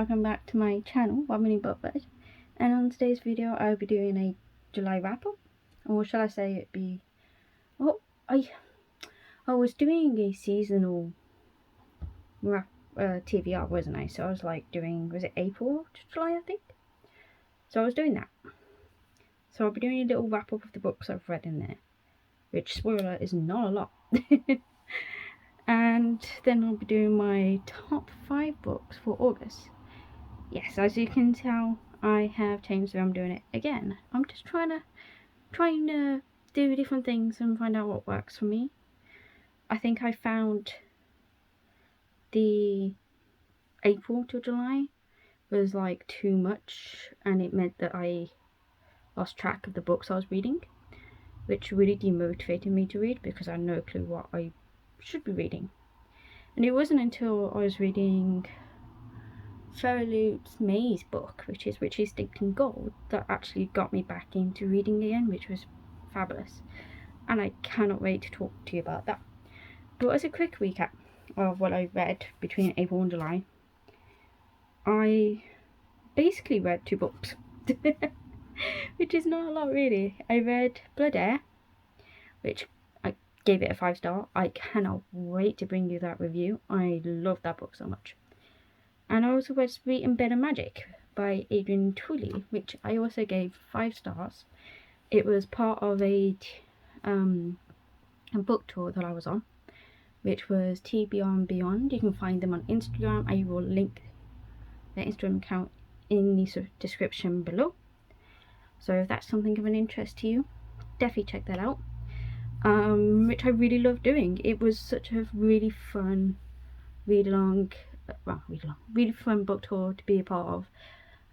welcome back to my channel, Robin Buffett. And on today's video I'll be doing a July wrap up, or shall I say it be, well, I was doing a seasonal wrap, TBR, wasn't I? So I was like doing, was it April to July, I think? So I was doing that. So I'll be doing a little wrap up of the books I've read in there, which, spoiler, is not a lot. And then I'll be doing my top 5 books for August. Yes, as you can tell, I have changed the way I'm doing it again. I'm just trying to do different things and find out what works for me. I think I found the April to July was like too much, and it meant that I lost track of the books I was reading, which really demotivated me to read because I had no clue what I should be reading. And it wasn't until I was reading Luke's May's book, which is Steeped in Gold, that actually got me back into reading again, which was fabulous. And I cannot wait to talk to you about that. But as a quick recap of what I read between April and July, I basically read 2 books, which is not a lot really. I read Blood Heir, which I gave it a 5-star. I cannot wait to bring you that review. I love that book so much. And I also read Sweet and Bitter Magic by Adrian Twilly, which I also gave 5 stars. It was part of a book tour that I was on, which was TBR and Beyond. You can find them on Instagram. I will link their Instagram account in the description below. So if that's something of an interest to you, definitely check that out. Which I really love doing. It was such a really fun really fun book tour to be a part of,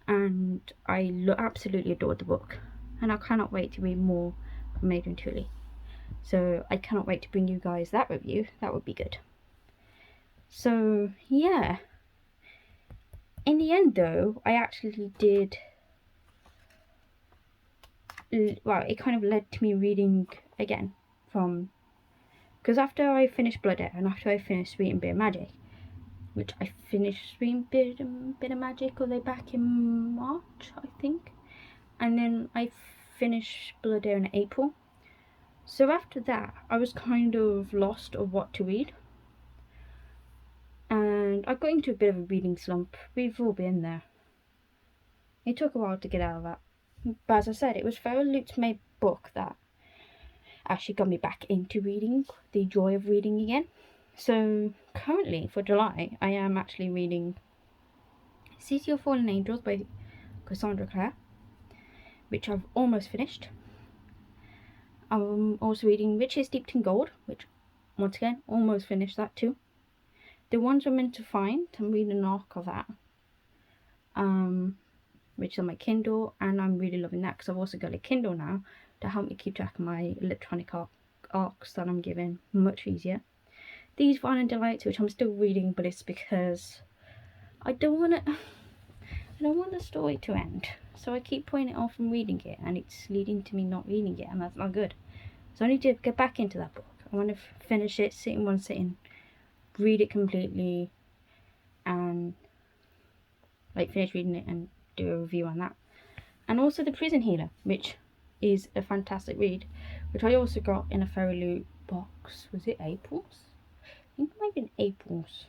and I absolutely adored the book, and I cannot wait to read more from Adrian Twilly. So I cannot wait to bring you guys that review. That would be good. So yeah, in the end though, I actually did, well, it kind of led to me reading again, because after I finished Blood Heir and after I finished Sweet and Bitter Magic, which I finished Sweet and Bitter Magic, or they back in March, I think, and then I finished Blood Heir in April. So after that, I was kind of lost of what to read, and I got into a bit of a reading slump. We've all been there. It took a while to get out of that, but as I said, it was Luke's May book that actually got me back into reading, the joy of reading again. So currently for July, I am actually reading City of Fallen Angels by Cassandra Clare, which I've almost finished. I'm also reading Riches Steeped in Gold, which once again almost finished that too. The Ones We're Meant to Find, I'm reading an arc of that, which is on my Kindle, and I'm really loving that because I've also got a Kindle now to help me keep track of my electronic arcs that I'm giving much easier. These Violent Delights, which I'm still reading, but it's because I don't want the story to end, so I keep putting it off from reading it, and it's leading to me not reading it, and that's not good. So I need to get back into that book. I want to finish it, sit in one sitting, read it completely, and like finish reading it and do a review on that. And also The Prison Healer, which is a fantastic read, which I also got in a Fairy Loot box. Was it April's? I think it might have been April's.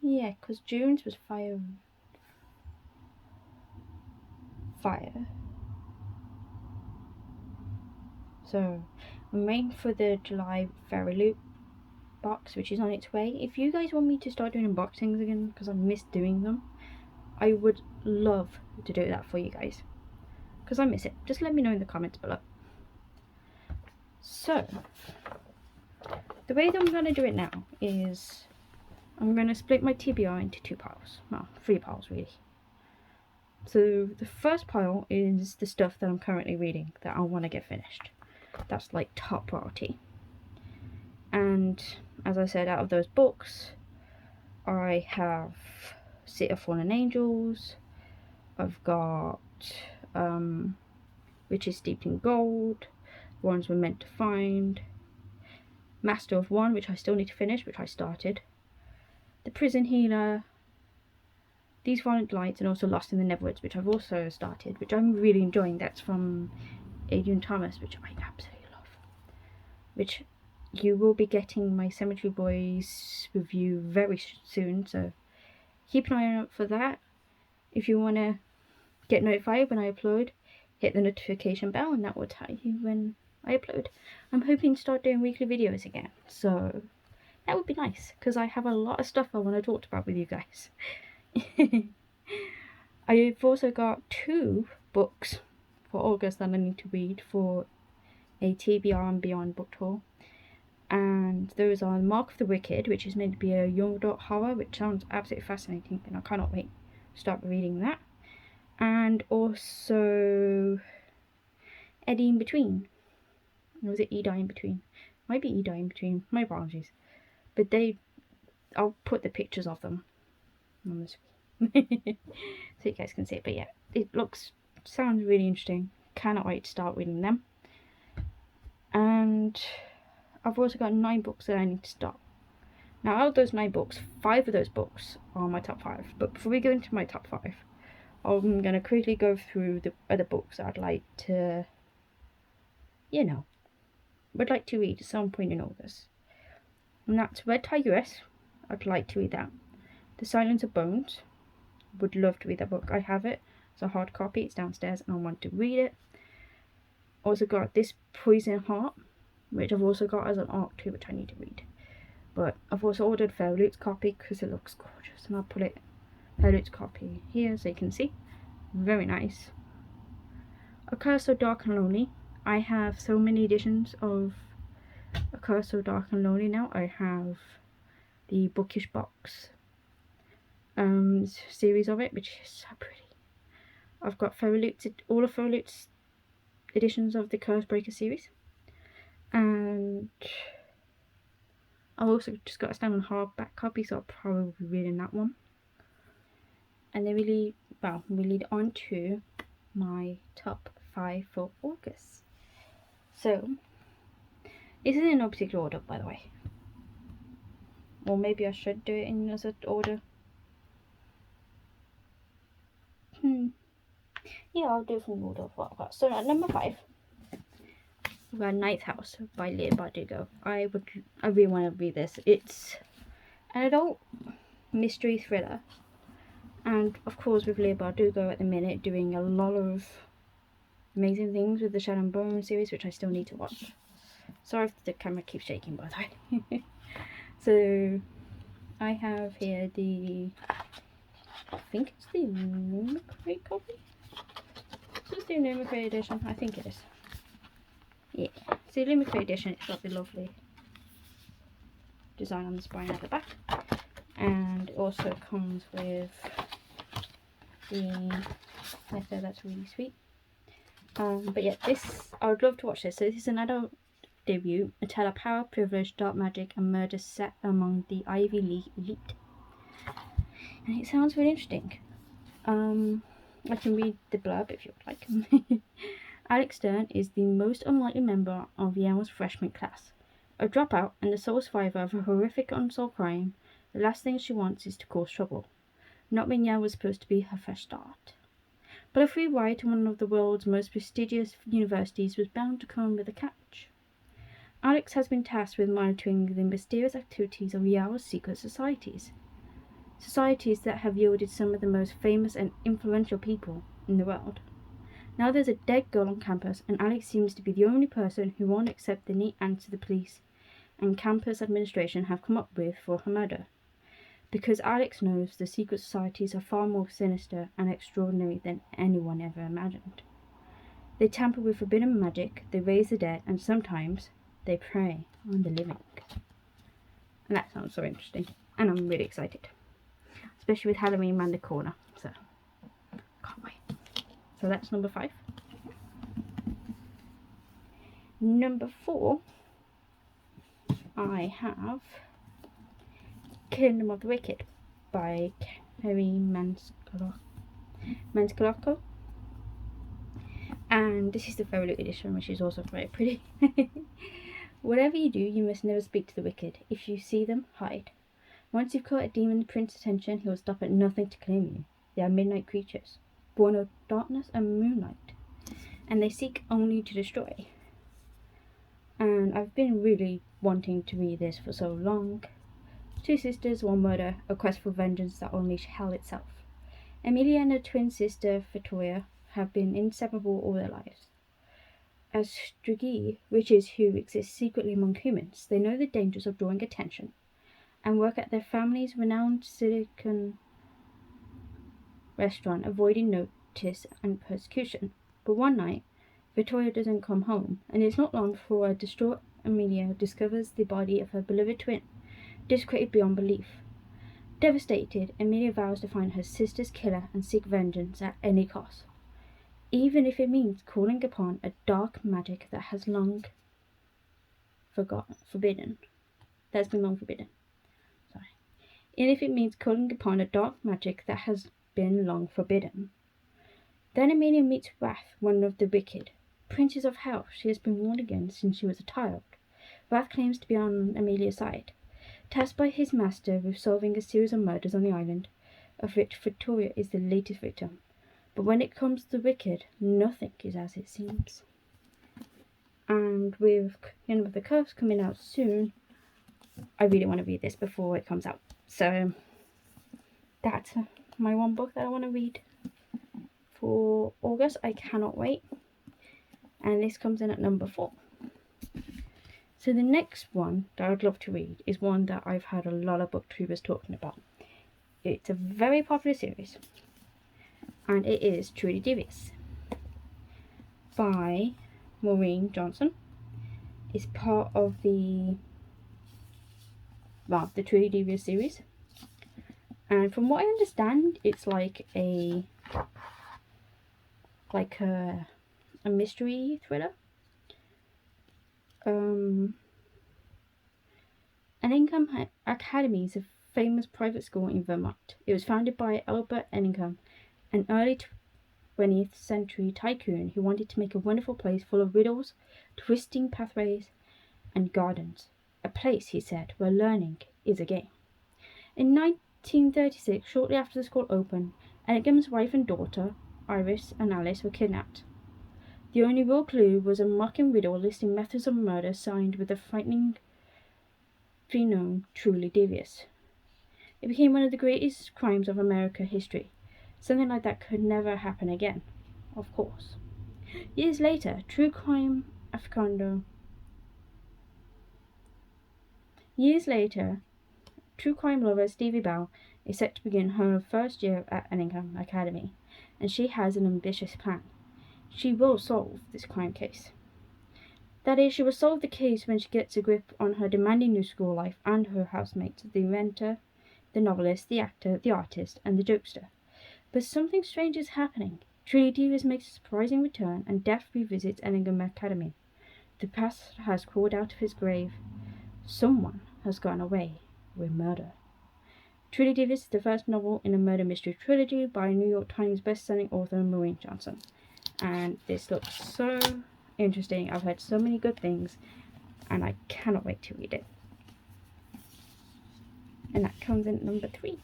Yeah, because June's was Fire. So I'm waiting for the July Fairy Loot box, which is on its way. If you guys want me to start doing unboxings again, because I miss doing them, I would love to do that for you guys, because I miss it. Just let me know in the comments below. So the way that I'm going to do it now is I'm going to split my TBR into 2 piles. Well, 3 piles really. So the first pile is the stuff that I'm currently reading that I want to get finished. That's like top priority. And as I said, out of those books, I have City of Fallen Angels, I've got Riches Steeped in Gold, Ones We're Meant to Find, Master of One, which I still need to finish, which I started, The Prison Healer, These Violent Delights, and also Lost in the Neverwoods, which I've also started, which I'm really enjoying. That's from Adrian Thomas, which I absolutely love. Which you will be getting my Cemetery Boys review very soon, so keep an eye out for that. If you want to get notified when I upload, hit the notification bell, and that will tell you when I upload. I'm hoping to start doing weekly videos again, so that would be nice, because I have a lot of stuff I want to talk about with you guys. I've also got 2 books for August that I need to read for a TBR and Beyond book tour. And those are Mark of the Wicked, which is meant to be a young adult horror, which sounds absolutely fascinating, and I cannot wait to start reading that. And also Eddie in Between. Or was it Eda in Between? Might be Eda in Between. My apologies. But I'll put the pictures of them on the screen so you guys can see it. But yeah, it sounds really interesting. Cannot wait to start reading them. And I've also got 9 books that I need to start. Now, out of those 9 books, 5 of those books are my top 5. But before we go into my top 5, I'm going to quickly go through the other books I'd like to, would like to read at some point in August. And that's Red Tigress. I'd like to read that. The Silence of Bones. Would love to read that book. I have it. It's a hard copy. It's downstairs and I want to read it. Also got This Poison Heart, which I've also got as an ARC too, which I need to read. But I've also ordered Fairlute's copy because it looks gorgeous. And I'll put it, Fairlute's copy here so you can see. Very nice. A Curse So Dark and Lonely. I have so many editions of A Curse So Dark and Lonely now. I have the Bookish Box series of it, which is so pretty. I've got all of Fairlute's editions of the Cursebreaker series. And I've also just got a standard hardback copy, so I'll probably be reading that one. And then we lead on to my top 5 for August. So, this is in no particular order, by the way. Or maybe I should do it in another order. Yeah, I'll do it from the order of what I've got. So at number 5, we've got Ninth House by Leigh Bardugo. I really want to read this. It's an adult mystery thriller. And of course with Leigh Bardugo at the minute doing a lot of amazing things with the Shadow and Bone series, which I still need to watch. Sorry if the camera keeps shaking, by the way. So I have here I think it's the Lumicrate copy. Is this the Lumicrate edition? I think it is. Yeah, it's the Lumicrate edition. It's got the lovely design on the spine at the back. And it also comes with the letter that's really sweet. But yeah, I would love to watch this. So this is an adult debut, a tale of power, privilege, dark magic and murder set among the Ivy League elite. And it sounds really interesting. I can read the blurb if you would like. Alex Stern is the most unlikely member of Yale's freshman class. A dropout and the sole survivor of a horrific unsolved crime, the last thing she wants is to cause trouble. Not when Yale was supposed to be her fresh start. But a free ride to one of the world's most prestigious universities was bound to come with a catch. Alex has been tasked with monitoring the mysterious activities of Yale's secret societies. Societies that have yielded some of the most famous and influential people in the world. Now there's a dead girl on campus, and Alex seems to be the only person who won't accept the neat answer the police and campus administration have come up with for her murder. Because Alex knows the secret societies are far more sinister and extraordinary than anyone ever imagined. They tamper with forbidden magic, they raise the dead, and sometimes they prey on the living. And that sounds so interesting, and I'm really excited. Especially with Halloween around the corner, so can't wait. So that's number 5. Number 4, I have Kingdom of the Wicked by Kerry Manscalco. And this is the Fairlute edition, which is also very pretty. Whatever you do, you must never speak to the wicked. If you see them, hide. Once you've caught a demon prince's attention, he will stop at nothing to claim you. They are midnight creatures, born of darkness and moonlight, and they seek only to destroy. And I've been really wanting to read this for so long. Two sisters, one murder, a quest for vengeance that will unleash hell itself. Emilia and her twin sister, Victoria, have been inseparable all their lives. As Strigi, witches who exist secretly among humans, they know the dangers of drawing attention and work at their family's renowned Silicon restaurant, avoiding notice and persecution. But one night, Victoria doesn't come home, and it's not long before a distraught Emilia discovers the body of her beloved twin, desecrated beyond belief. Devastated, Emilia vows to find her sister's killer and seek vengeance at any cost, even if it means calling upon a dark magic that has long forbidden. That's been long forbidden. Sorry. And if it means calling upon a dark magic that has been long forbidden. Then Emilia meets Wrath, one of the wicked princes of hell she has been warned against since she was a child. Wrath claims to be on Emilia's side, tasked by his master with solving a series of murders on the island, of which Victoria is the latest victim. But when it comes to the wicked, nothing is as it seems. And with End of the Curse coming out soon, I really want to read this before it comes out. So that's my one book that I want to read for August. I cannot wait. And this comes in at number 4. So the next one that I'd love to read is one that I've had a lot of booktubers talking about. It's a very popular series, and it is Truly Devious by Maureen Johnson. It's part of the Truly Devious series, and from what I understand, it's like a mystery thriller. Ellingham Academy is a famous private school in Vermont. It was founded by Albert Ellingham, an early 20th century tycoon who wanted to make a wonderful place full of riddles, twisting pathways, and gardens. A place, he said, where learning is a game. In 1936, shortly after the school opened, Ellingham's wife and daughter, Iris and Alice, were kidnapped. The only real clue was a mocking riddle listing methods of murder signed with the frighteningly known Truly Devious. It became one of the greatest crimes of American history. Something like that could never happen again, of course. Years later, true crime lover Stevie Bell is set to begin her first year at Ellingham Academy, and she has an ambitious plan. She will solve this crime case. That is, she will solve the case when she gets a grip on her demanding new school life and her housemates, the inventor, the novelist, the actor, the artist, and the jokester. But something strange is happening. Truly Devious makes a surprising return, and Death revisits Ellingham Academy. The past has crawled out of his grave. Someone has gone away with murder. Truly Devious is the first novel in a murder mystery trilogy by New York Times best-selling author Maureen Johnson. And this looks so interesting. I've heard so many good things, and I cannot wait to read it. And that comes in at number 3.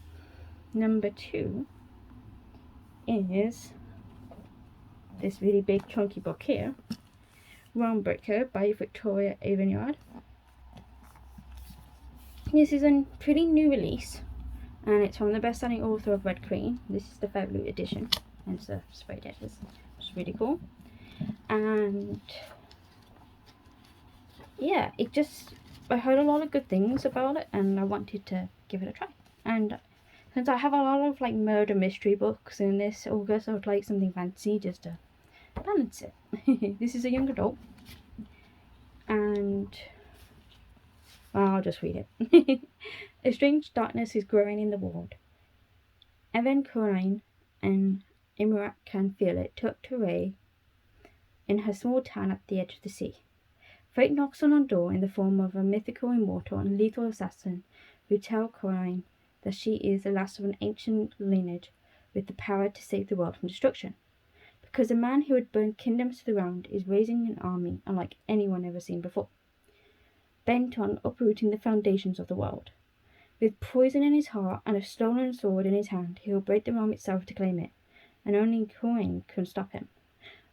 Number 2 is this really big chunky book here, Roundbreaker by Victoria Aveyard. This is a pretty new release, and it's from the best-selling author of Red Queen. This is the February edition, and it's the sprayed edges. It's really cool. And yeah, I heard a lot of good things about it, and I wanted to give it a try. And since I have a lot of like murder mystery books in this August, I would like something fancy just to balance it. This is a young adult, and well, I'll just read it. A strange darkness is growing in the world. Evan Corain and Imrat can feel it tucked away in her small town at the edge of the sea. Fate knocks on her door in the form of a mythical, immortal, and lethal assassin who tells Corain that she is the last of an ancient lineage with the power to save the world from destruction. Because the man who had burned kingdoms to the ground is raising an army unlike anyone ever seen before, bent on uprooting the foundations of the world. With poison in his heart and a stolen sword in his hand, he will break the realm itself to claim it, and only Kuang can stop him.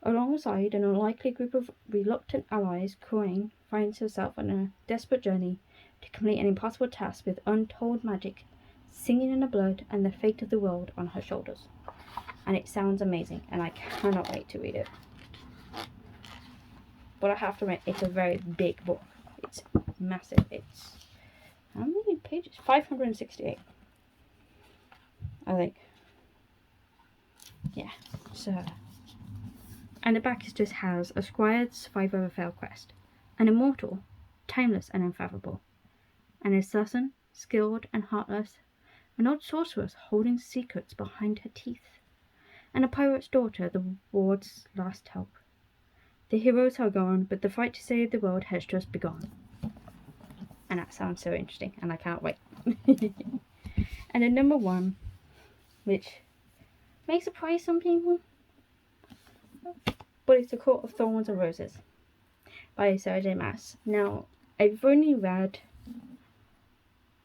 Alongside an unlikely group of reluctant allies, Kuang finds herself on a desperate journey to complete an impossible task with untold magic, singing in the blood, and the fate of the world on her shoulders. And it sounds amazing, and I cannot wait to read it. But I have to admit, it's a very big book. It's massive. It's, how many pages? 568, I think. Yeah, so. And the back just has a squire survivor of a failed quest, an immortal, timeless and unfathomable, an assassin, skilled and heartless, an old sorceress holding secrets behind her teeth, and a pirate's daughter, the ward's last hope. The heroes are gone, but the fight to save the world has just begun. And that sounds so interesting, and I can't wait. And then number 1, which may surprise some people, but it's The Court of Thorns and Roses by Sarah J. Maas. Now, I've only read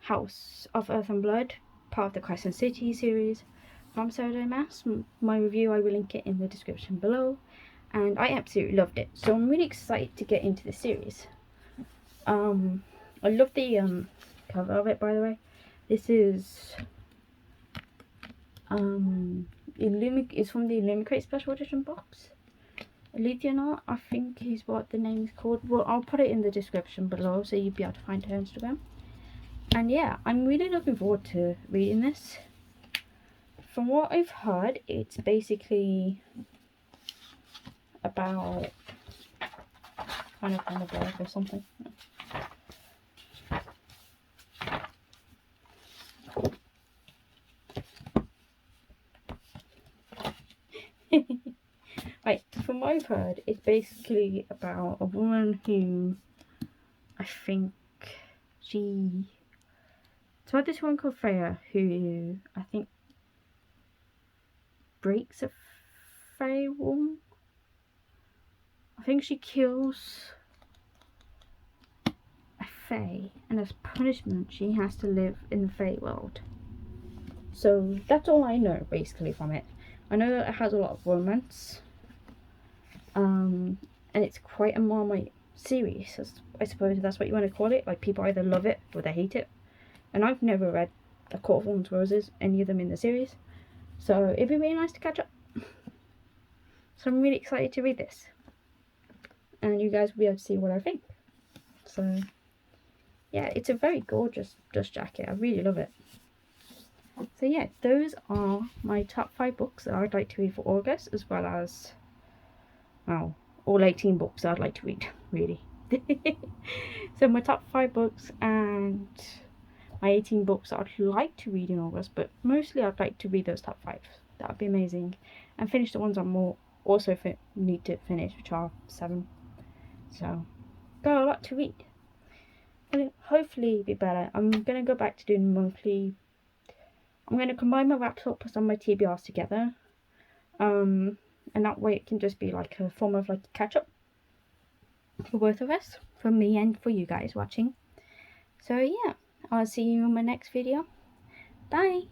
House of Earth and Blood, part of the Crescent City series from Sarah J. Maas. My review, I will link it in the description below, and I absolutely loved it. So I'm really excited to get into the series. I love the cover of it, by the way. This is it's from the Illumicrate Special Edition box. Lydia, I think is what the name is called. Well, I'll put it in the description below so you'll be able to find her Instagram. And yeah, I'm really looking forward to reading this. From what I've heard, it's basically about kind of on a blog or something. Right, from what I've heard, it's basically about a woman who, I think, it's about this one called Freya, who I think breaks a Fey woman. I think she kills a Fey, and as punishment she has to live in the Fey world. So that's all I know basically from it. I know that it has a lot of romance, and it's quite a Marmite series, I suppose that's what you want to call it. Like, people either love it or they hate it, and I've never read A Court of Thorns and Roses, any of them in the series, so it'd be really nice to catch up. So I'm really excited to read this, and you guys will be able to see what I think. So yeah, it's a very gorgeous dust jacket. I really love it. So yeah, those are my top 5 books that I'd like to read for August, as well as, well, all 18 books I'd like to read, really. So my top 5 books and my 18 books I'd like to read in August, but mostly I'd like to read those top 5. That would be amazing. And finish the ones I'm also need to finish, which are 7. So, got a lot to read. And hopefully be better. I'm going to go back to doing monthly. I'm going to combine my wrap up and my TBRs together. And that way it can just be like a form of like catch up for both of us, for me and for you guys watching. So yeah, I'll see you in my next video. Bye.